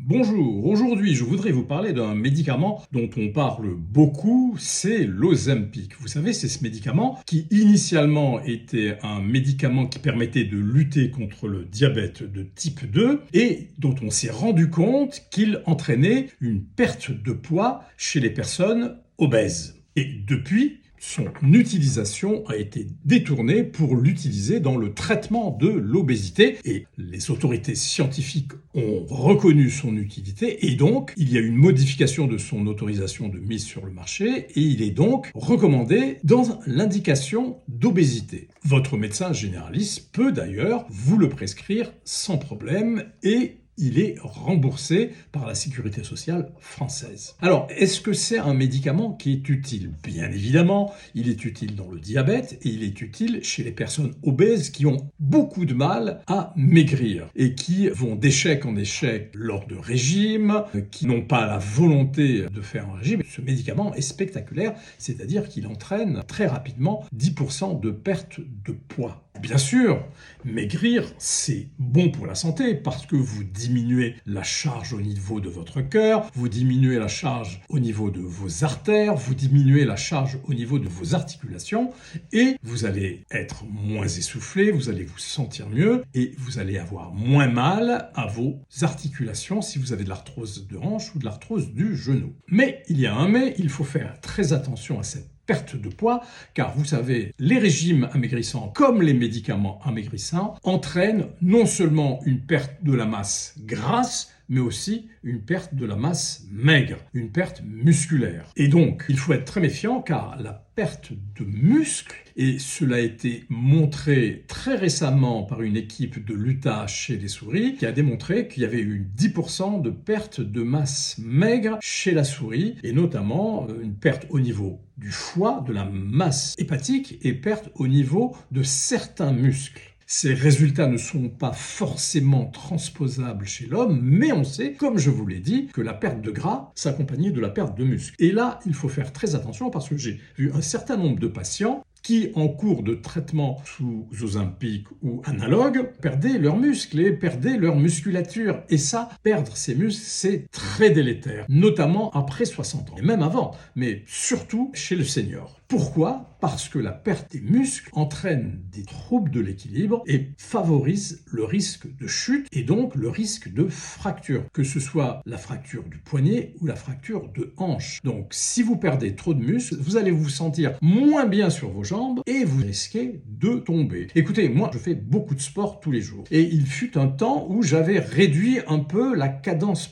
Bonjour, aujourd'hui je voudrais vous parler d'un médicament dont on parle beaucoup, c'est l'Ozempic. Vous savez, c'est ce médicament qui initialement était un médicament qui permettait de lutter contre le diabète de type 2 et dont on s'est rendu compte qu'il entraînait une perte de poids chez les personnes obèses. Et depuis, son utilisation a été détournée pour l'utiliser dans le traitement de l'obésité et les autorités scientifiques ont reconnu son utilité et donc il y a une modification de son autorisation de mise sur le marché et il est donc recommandé dans l'indication d'obésité. Votre médecin généraliste peut d'ailleurs vous le prescrire sans problème et il est remboursé par la sécurité sociale française. Alors, est-ce que c'est un médicament qui est utile? Bien évidemment, il est utile dans le diabète et il est utile chez les personnes obèses qui ont beaucoup de mal à maigrir et qui vont d'échec en échec lors de régimes, qui n'ont pas la volonté de faire un régime. Ce médicament est spectaculaire, c'est-à-dire qu'il entraîne très rapidement 10% de perte de poids. Bien sûr, maigrir, c'est bon pour la santé parce que vous diminuez la charge au niveau de votre cœur, vous diminuez la charge au niveau de vos artères, vous diminuez la charge au niveau de vos articulations et vous allez être moins essoufflé, vous allez vous sentir mieux et vous allez avoir moins mal à vos articulations si vous avez de l'arthrose de hanche ou de l'arthrose du genou. Mais il y a un mais, il faut faire très attention à cette perte de poids, car vous savez, les régimes amaigrissants comme les médicaments amaigrissants entraînent non seulement une perte de la masse grasse, mais aussi une perte de la masse maigre, une perte musculaire. Et donc, il faut être très méfiant car la perte de muscle, et cela a été montré très récemment par une équipe de l'Utah chez les souris, qui a démontré qu'il y avait eu 10% de perte de masse maigre chez la souris, et notamment une perte au niveau du foie, de la masse hépatique, et perte au niveau de certains muscles. Ces résultats ne sont pas forcément transposables chez l'homme, mais on sait, comme je vous l'ai dit, que la perte de gras s'accompagnait de la perte de muscle. Et là, il faut faire très attention parce que j'ai vu un certain nombre de patients qui, en cours de traitement sous Ozempic ou analogue, perdaient leurs muscles et perdaient leur musculature. Et ça, perdre ses muscles, c'est très délétère, notamment après 60 ans, et même avant, mais surtout chez le senior. Pourquoi? Parce que la perte des muscles entraîne des troubles de l'équilibre et favorise le risque de chute et donc le risque de fracture, que ce soit la fracture du poignet ou la fracture de hanche. Donc si vous perdez trop de muscles, vous allez vous sentir moins bien sur vos jambes et vous risquez de tomber. Écoutez, moi je fais beaucoup de sport tous les jours et il fut un temps où j'avais réduit un peu la cadence